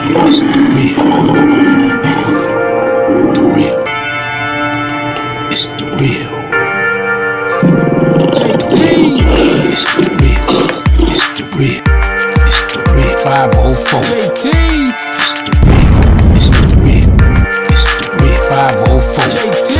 It's the real. It's the real. JT. It's the real. It's the real. It's the real. 504. JT. It's the real. It's the real. It's the real. 504. JT.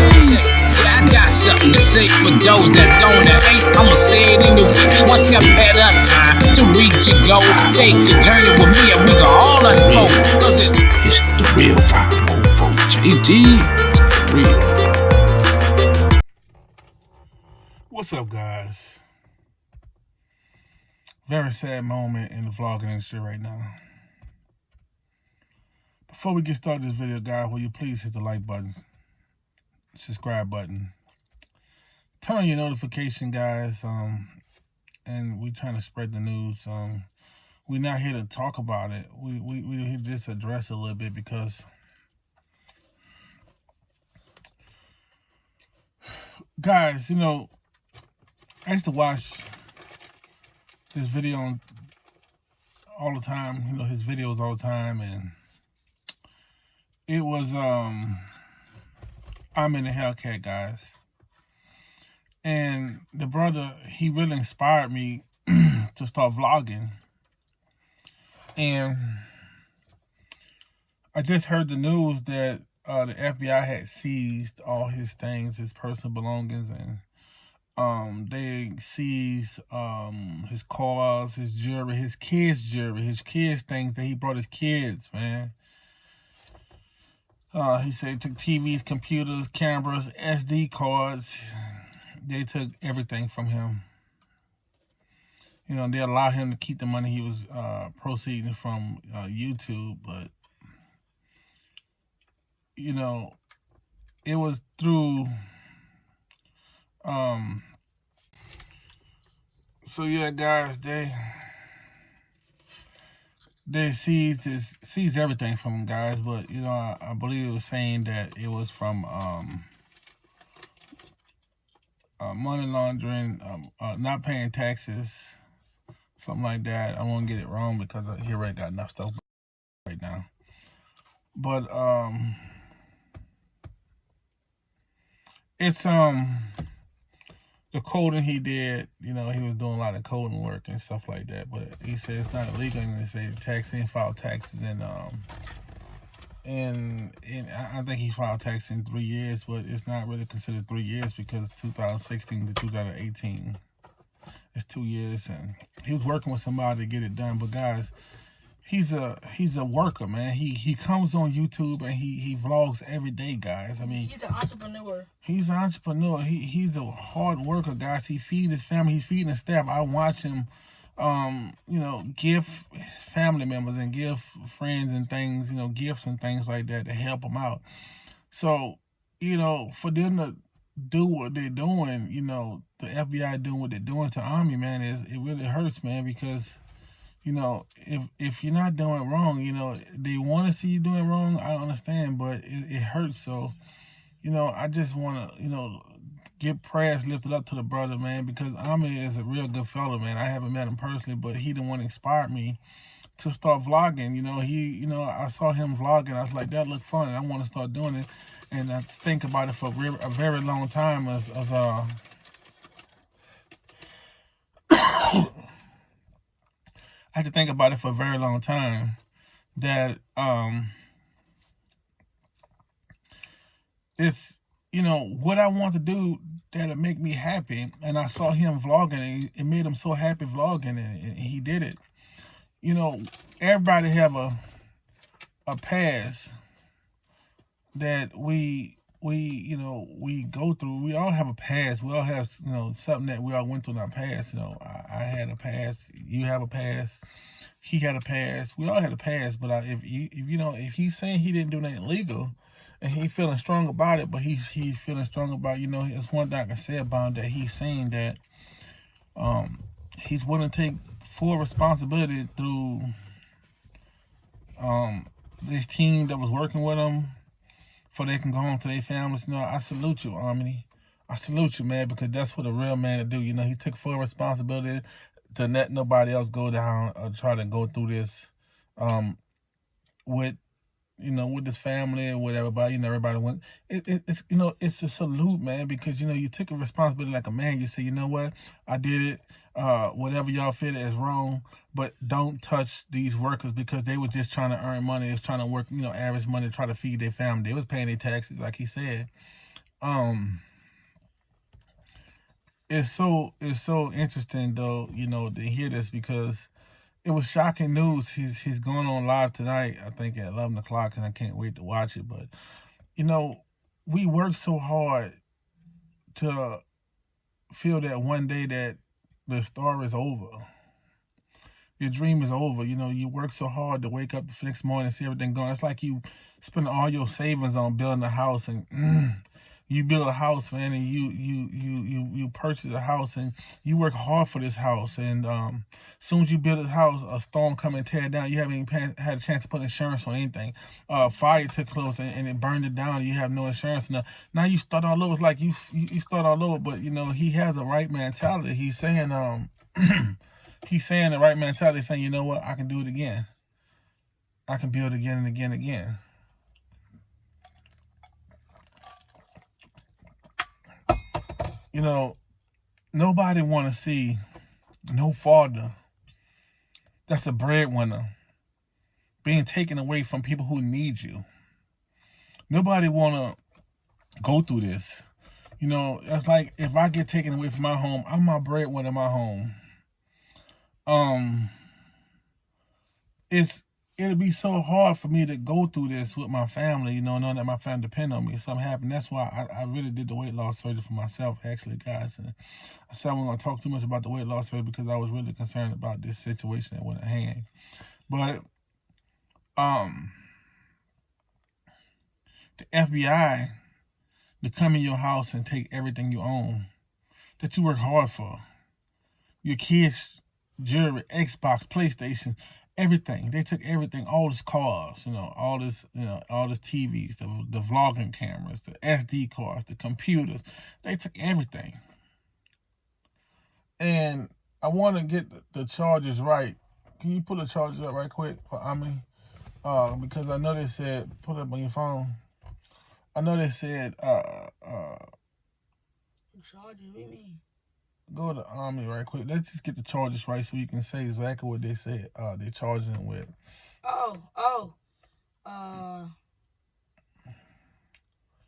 I got something to say for those that's gonna hate. I'ma say it in the week. One step at a time to reach your goal. Take the journey with me and we can all unfold. Cause it's the real 504. JT. It's the real. What's up, guys? Very sad moment in the vlogging industry right now. Before we get started this video, guys, will you please hit the like button, subscribe button, turn on your notification, guys, and we trying to spread the news. We're not here to talk about it. We here to just address it a little bit because guys, you know, I used to watch this video all the time, you know, his videos all the time, and it was I'm in the Hellcat, guys. And the brother, he really inspired me to start vlogging. And I just heard the news that the FBI had seized all his things, his personal belongings, and they seized his cars, his jewelry, his kids' things that he brought his kids, man. He said he took TVs, computers, cameras, SD cards. They took everything from him. You know, they allowed him to keep the money he was proceeding from YouTube, but, you know, it was through... So yeah, guys, they seized everything from him, guys. But you know, I believe it was saying that it was from money laundering, not paying taxes, something like that. I won't get it wrong because he already got enough stuff right now. But it's the coding he did, you know, he was doing a lot of coding work and stuff like that. But he said it's not illegal, and they say taxing, filed taxes, and I think he filed taxes in 3 years, but it's not really considered 3 years because 2016 to 2018 is 2 years, and he was working with somebody to get it done. But guys, he's a worker, man. He comes on YouTube and he vlogs every day, guys. I mean, he's an entrepreneur. He's an entrepreneur. He's a hard worker, guys. He feeds his family. He's feeding his staff. I watch him, you know, give family members and give friends and things, you know, gifts and things like that to help them out. So, you know, for them to do what they're doing, you know, the FBI doing what they're doing to Army, man, it really hurts, man, because, you know, if you're not doing wrong, you know, they want to see you doing wrong. I don't understand, but it hurts. So, you know, I just want to, you know, get prayers lifted up to the brother, man, because Ami is a real good fellow, man. I haven't met him personally, but he the one inspired me to start vlogging. You know, I saw him vlogging. I was like, that looked fun, and I want to start doing it. And I think about it for a very long time as I had to think about it for a very long time that it's, you know, what I want to do that'll make me happy. And I saw him vlogging, and it made him so happy vlogging, and he did it. You know, everybody have a past that we you know, we go through. We all have a past. We all have, you know, something that we all went through in our past. You know, I had a past. You have a past. He had a past. We all had a past. But if you know, if he's saying he didn't do anything illegal, and he feeling strong about it, but he's feeling strong about, you know, there's one thing I can say about him, that he's saying that he's willing to take full responsibility through this team that was working with him, for they can go home to their families. You know, I salute you, Omni. I salute you, man, because that's what a real man to do. You know, he took full responsibility to let nobody else go down or try to go through this with with his family or whatever, but everybody went. It's it's a salute, man, because you took a responsibility like a man. You say, you know what, I did it. Whatever y'all feel is wrong, but don't touch these workers because they were just trying to earn money. They was trying to work, average money to try to feed their family. They was paying their taxes, like he said. It's so interesting though, to hear this because it was shocking news. He's going on live tonight, I think at 11 o'clock, and I can't wait to watch it. But we work so hard to feel that one day that the story is over. Your dream is over. You work so hard to wake up the next morning and see everything going. It's like you spend all your savings on building a house, and you build a house, man, and you purchase a house, and you work hard for this house, and as soon as you build this house, a storm come and tear it down. You haven't even had a chance to put insurance on anything. Fire took close and it burned it down. You have no insurance. Now you start all over. It's like you start all over, but he has the right mentality. He's saying he's saying the right mentality, saying, you know what, I can do it again. I can build again and again and again. Nobody want to see no father that's a breadwinner being taken away from people who need you. Nobody want to go through this. It's like if I get taken away from my home, I'm my breadwinner in my home. It'll be so hard for me to go through this with my family, knowing that my family depend on me if something happened. That's why I really did the weight loss surgery for myself, actually, guys. And I said I wasn't going to talk too much about the weight loss surgery because I was really concerned about this situation that went at hand. But the FBI to come in your house and take everything you own that you work hard for, your kids' jewelry, Xbox, PlayStation, everything. They took everything, all these cars, all this TVs, the vlogging cameras, the SD cards, the computers. They took everything. And I want to get the charges right. Can you pull the charges up right quick for Ami? Because I know they said, put it up on your phone. I know they said, charges, what do you mean? Go to Army right quick. Let's just get the charges right so you can say exactly what they said they're charging him with. Let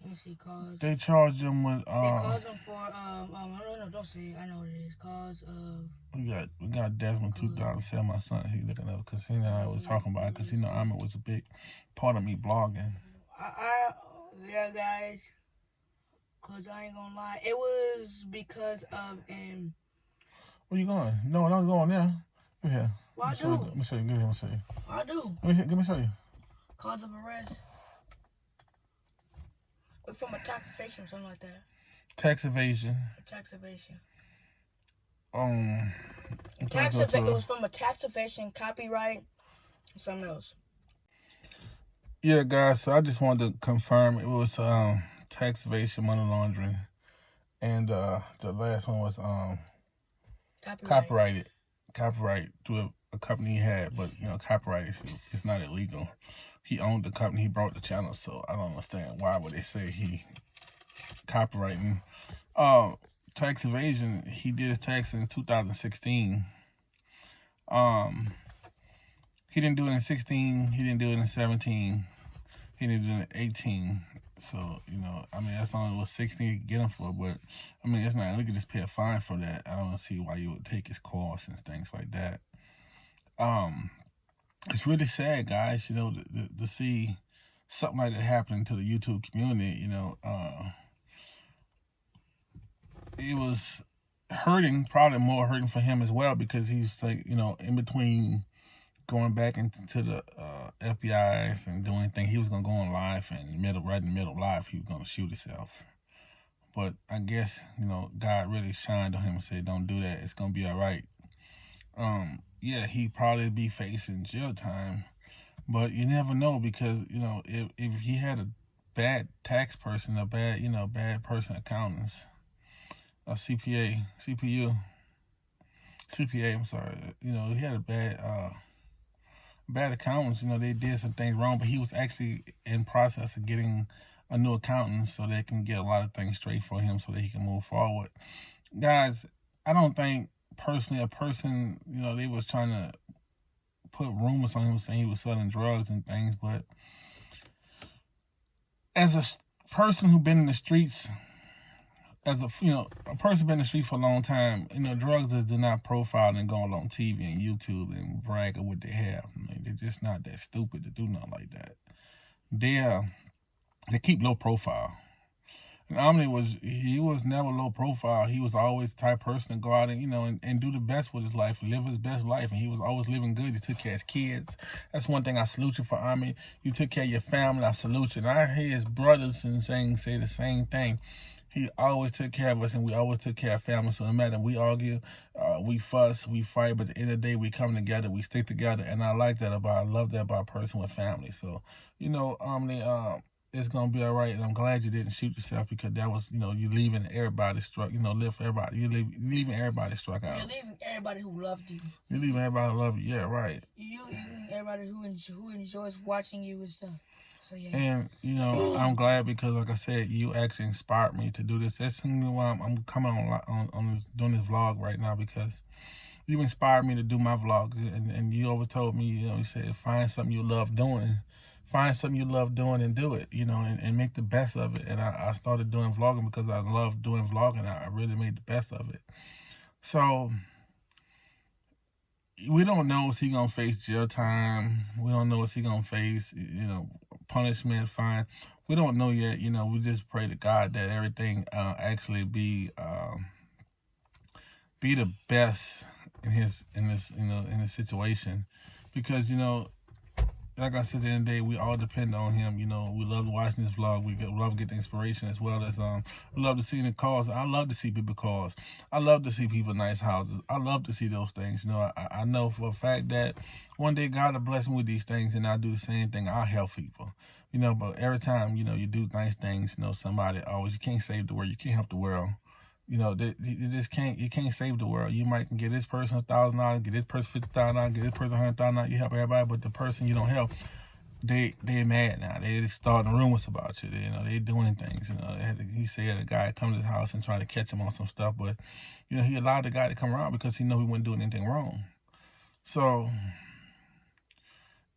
me see, cause they charged him with they caused him for no, don't say it. I know what it is. Cause of we got Desmond 2007. My son, he looking up because I was talking about it because Army was a big part of me blogging. Yeah, guys. Cause I ain't gonna lie, it was because of Where you going? No, don't go on there. Go here. What I do? Let me show you. Give me. Let me show you. What I do? Let me show you. Cause of arrest. From a taxation or something like that. Tax evasion. Tax evasion. It was from a tax evasion, copyright, and something else. Yeah, guys. So I just wanted to confirm it was tax evasion, money laundering, and the last one was copyright to a company he had, but copyright is not illegal. He owned the company, he brought the channel, so I don't understand why would they say he copyrighting. Tax evasion, he did his tax in 2016. He didn't do it in 16, he didn't do it in 17, he didn't do it in 18. So, that's only what 16 you get him for, but it's not, we could just pay a fine for that. I don't see why you would take his costs and things like that. It's really sad, guys, to see something like that happening to the YouTube community. It was hurting, probably more hurting for him as well, because he's like, in between going back into the FBI and doing anything, he was going to go on live, and right in the middle of live, he was going to shoot himself. But I guess, God really shined on him and said, don't do that. It's going to be all right. Yeah, he'd probably be facing jail time, but you never know, because, if he had a bad tax person, a bad, bad person accountants, a CPA, I'm sorry, he had a bad bad accountants. You know, they did some things wrong, but he was actually in process of getting a new accountant so they can get a lot of things straight for him so that he can move forward. Guys, I don't think personally a person, you know, they was trying to put rumors on him saying he was selling drugs and things, but as a person who been in the streets, as a person been in the street for a long time, drugs just do not profile and go on TV and YouTube and brag of what they have. I mean, they're just not that stupid to do nothing like that. They keep low profile. And Omni was never low profile. He was always the type of person to go out and do the best with his life, live his best life. And he was always living good. He took care of his kids. That's one thing I salute you for, Omni. You took care of your family. I salute you. And I hear his brothers and say the same thing. He always took care of us, and we always took care of family. So no matter we argue, we fuss, we fight, but at the end of the day, we come together, we stick together, and I love that about a person with family. So, Omni, it's gonna be all right, and I'm glad you didn't shoot yourself because that was, you leaving everybody struck. Live for everybody. You're leaving everybody struck out. You're leaving everybody who loved you. You're leaving everybody who loved you. Yeah, right. You're leaving everybody who enjoys watching you and stuff. So, yeah. And I'm glad because, like I said, you actually inspired me to do this. That's why I'm coming on this, doing this vlog right now, because you inspired me to do my vlogs. And you always told me, you said find something you love doing. Find something you love doing and do it, and make the best of it. And I started doing vlogging because I love doing vlogging. I really made the best of it. So we don't know if he's going to face jail time. We don't know if he's going to face, punishment, fine. We don't know yet. We just pray to God that everything actually be the best in this situation, because like I said, at the end of the day, we all depend on him. We love watching this vlog. We love getting inspiration, as well as we love to see the cars. I love to see people cars. I love to see people nice houses. I love to see those things. I know for a fact that one day God will bless me with these things, and I'll do the same thing. I'll help people. But every time, you do nice things, somebody always, you can't save the world. You can't help the world. You can't save the world. You might get this person $1,000, get this person $50,000, get this person $100,000. You help everybody, but the person you don't help, they're mad now. They starting rumors about you. They doing things. He said a guy come to his house and try to catch him on some stuff, but he allowed the guy to come around because he know he wasn't doing anything wrong. So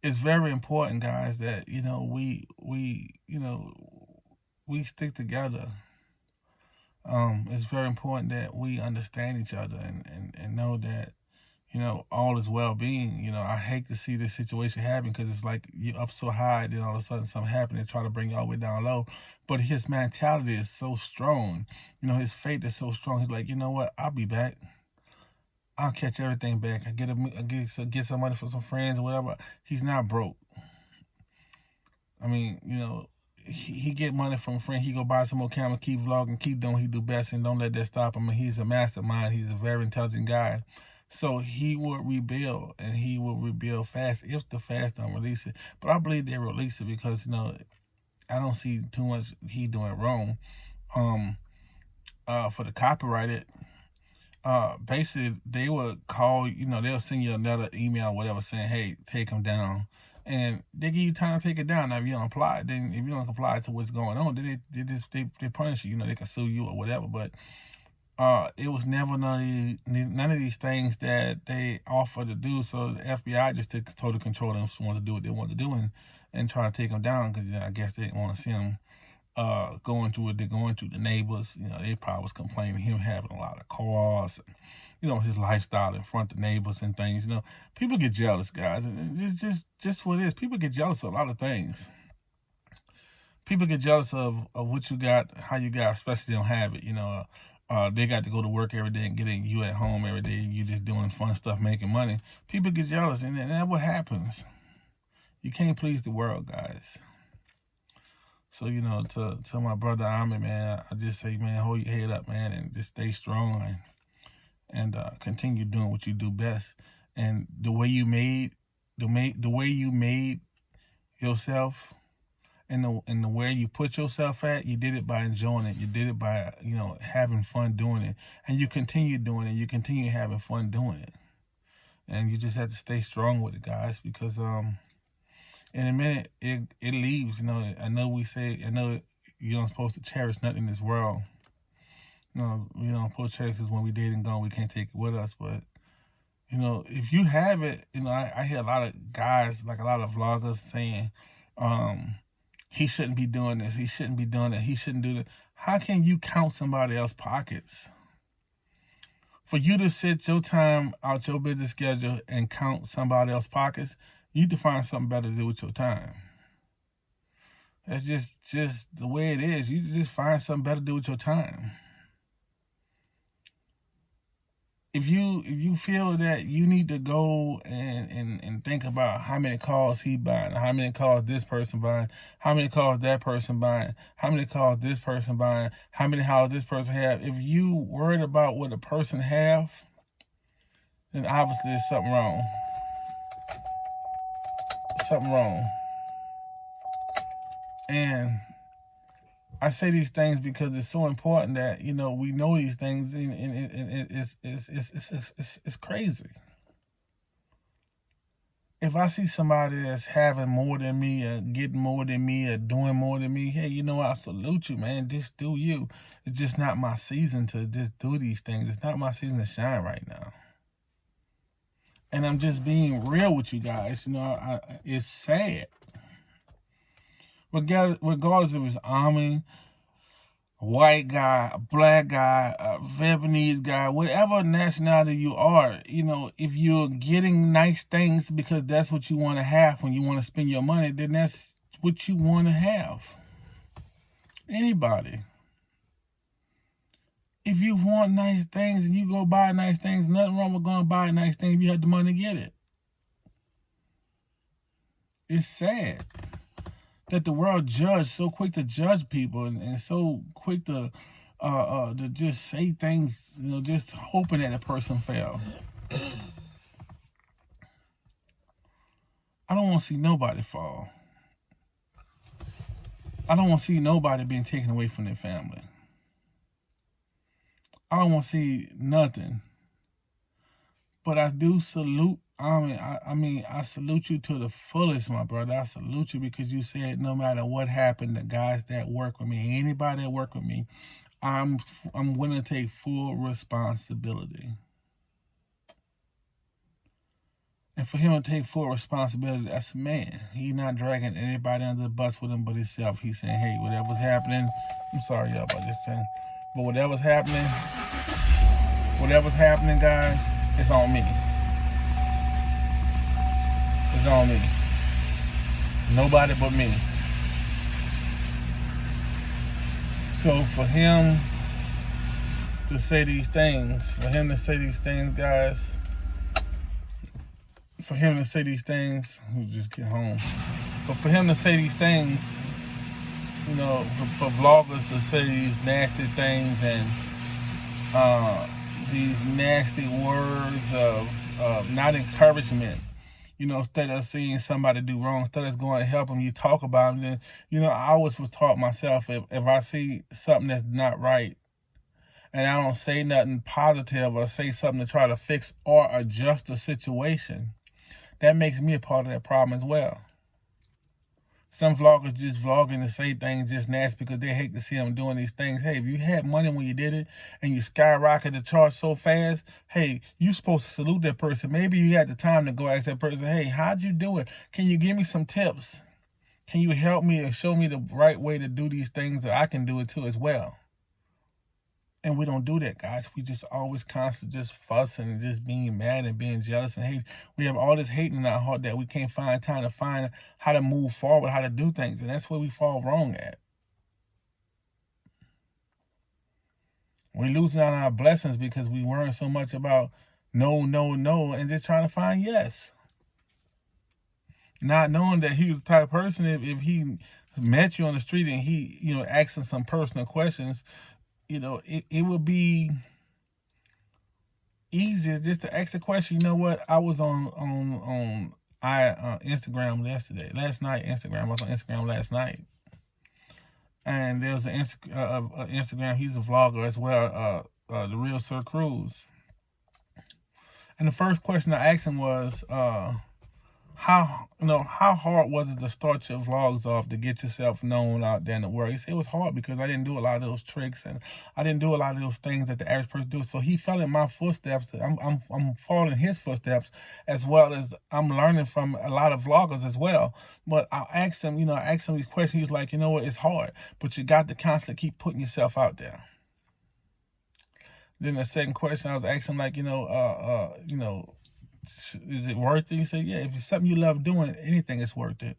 it's very important, guys, that we stick together. It's very important that we understand each other and know that, all is well-being. I hate to see this situation happen because it's like you're up so high, then all of a sudden something happened and try to bring you all the way down low. But his mentality is so strong. His faith is so strong. He's like, you know what? I'll be back. I'll catch everything back. I get some money for some friends or whatever. He's not broke. I mean, he get money from a friend. He go buy some more camera, keep vlogging, keep doing what he do best, and don't let that stop him. He's a mastermind. He's a very intelligent guy. So he will rebuild, and he will rebuild fast if the fast don't release it. But I believe they release it because, I don't see too much he doing wrong. For the copyrighted, basically they would call, they'll send you another email or whatever saying, hey, take him down. And they give you time to take it down. Now, if you don't apply, then if you don't comply to what's going on, then they punish you. They can sue you or whatever. But it was never none of these things that they offered to do. So the FBI just took total control and just wanted to do what they wanted to do and try to take them down because I guess they didn't want to see them going through what they're going through. The neighbors, they probably was complaining him having a lot of cars. His lifestyle in front of the neighbors and things. People get jealous, guys. And just what it is. People get jealous of a lot of things. People get jealous of what you got, how you got, especially they don't have it. They got to go to work every day and get in. You at home every day. You just doing fun stuff, making money. People get jealous, and that's what happens. You can't please the world, guys. So, to my brother Ami, man, I just say, man, hold your head up, man, and just stay strong and continue doing what you do best. And the way you made yourself and the way you put yourself at, you did it by enjoying it. You did it by, having fun doing it. And you continue doing it. You continue having fun doing it. And you just have to stay strong with it, guys, because in a minute it leaves. You know, I know you're not supposed to cherish nothing in this world. You know, we don't supposed to cherish because when we dead and gone, we can't take it with us. But you know, if you have it, you know, I hear a lot of guys, like a lot of vloggers saying, he shouldn't be doing this, he shouldn't be doing that, he shouldn't do that. How can you count somebody else's pockets? For you to sit your time out your busy schedule and count somebody else's pockets, you need to find something better to do with your time. That's just the way it is. You just find something better to do with your time. If you feel that you need to go and think about how many cars he buying, how many cars this person buying, how many cars that person buying, how many cars this person buying, how many houses this person have, if you worried about what a person have, then obviously there's something wrong. Something wrong. And I say these things because it's so important that, you know, we know these things, and it's crazy. If I see somebody that's having more than me, or getting more than me, or doing more than me, hey, you know what? I salute you, man. Just do you. It's just not my season to just do these things. It's not my season to shine right now. And I'm just being real with you guys. You know, it's sad. Regardless if it's Army, white guy, a black guy, a Vietnamese guy, whatever nationality you are, you know, if you're getting nice things because that's what you want to have when you want to spend your money, then that's what you want to have. Anybody. If you want nice things and you go buy nice things, nothing wrong with going to buy nice things if you have the money to get it. It's sad that the world so quick to judge people and so quick to just say things, you know, just hoping that a person fail. I don't want to see nobody fall. I don't want to see nobody being taken away from their family. I don't want to see nothing. But I do salute. I salute you to the fullest, my brother. I salute you because you said no matter what happened, the guys that work with me, anybody that work with me, I'm willing to take full responsibility. And for him to take full responsibility, that's a man. He's not dragging anybody under the bus with him but himself. He's saying, hey, whatever's happening, I'm sorry, y'all, about this thing, but whatever's happening, guys, it's on me. It's on me. Nobody but me. So for him to say these things, guys, for him to say these things, we'll just get home. But for him to say these things, you know, for vloggers to say these nasty things and these nasty words of not encouragement, you know, instead of seeing somebody do wrong, instead of going to help them, you talk about them. Then, you know, I always was taught myself, if I see something that's not right and I don't say nothing positive or say something to try to fix or adjust the situation, that makes me a part of that problem as well. Some vloggers just vlogging to say things just nasty because they hate to see them doing these things. Hey, if you had money when you did it and you skyrocketed the chart so fast, hey, you supposed to salute that person. Maybe you had the time to go ask that person, hey, how'd you do it? Can you give me some tips? Can you help me and show me the right way to do these things that I can do it too as well? And we don't do that, guys. We just always constantly just fussing and just being mad and being jealous and hate. We have all this hate in our heart that we can't find time to find how to move forward, how to do things. And that's where we fall wrong at. We're losing out on our blessings because we worrying so much about no, no, no, and just trying to find yes. Not knowing that he's the type of person, if he met you on the street and he, you know, asking some personal questions, you know, it would be easier just to ask the question. You know what? I was on Instagram last night. I was on Instagram last night, and there was an Instagram. He's a vlogger as well. The Real Sir Cruz, And the first question I asked him was, how hard was it to start your vlogs off to get yourself known out there in the world? He said it was hard because I didn't do a lot of those tricks and I didn't do a lot of those things that the average person do. So he fell in my footsteps. I'm following his footsteps, as well as I'm learning from a lot of vloggers as well. But I asked him, these questions. He was like, what, it's hard, but you got to constantly keep putting yourself out there. Then the second question I was asking, like, is it worth it? He said, yeah, if it's something you love doing, anything is worth it.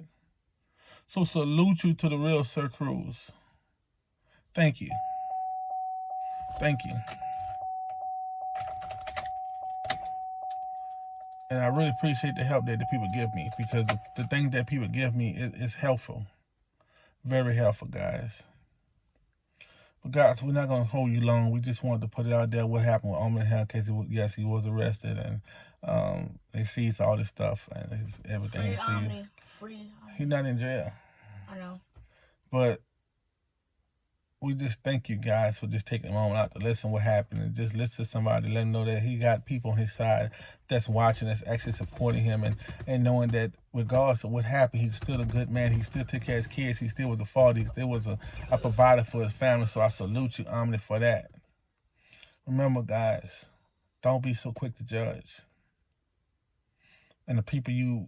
So salute you to the real Sir Cruz. Thank you. Thank you. And I really appreciate the help that the people give me, because the thing that people give me is helpful. Very helpful, guys. But guys, we're not going to hold you long. We just wanted to put it out there what happened with Omni Hellcat. Yes, he was arrested, and they seized all this stuff and everything. Free Omni. He's not in jail. I know. But we just thank you guys for just taking a moment out to listen what happened, and just listen to somebody, let him know that he got people on his side that's watching, that's actually supporting him, and knowing that regardless of what happened, he's still a good man. He still took care of his kids. He still was a father. He still was a provider for his family. So I salute you, Omni, for that. Remember, guys, don't be so quick to judge. And the people you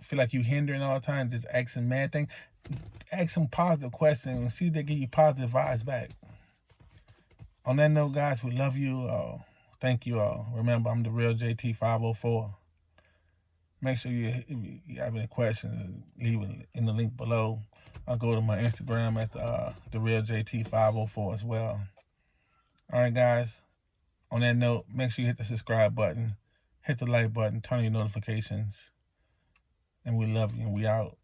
feel like you hindering all the time, just asking mad things, ask some positive questions and see if they give you positive vibes back. On that note, guys, we love you all. Thank you all. Remember, I'm the real JT 504. Make sure if you have any questions, leave it in the link below. I'll go to my Instagram at the real JT 504 as well. All right, guys. On that note, make sure you hit the subscribe button, hit the like button, turn on your notifications, and we love you. And we out.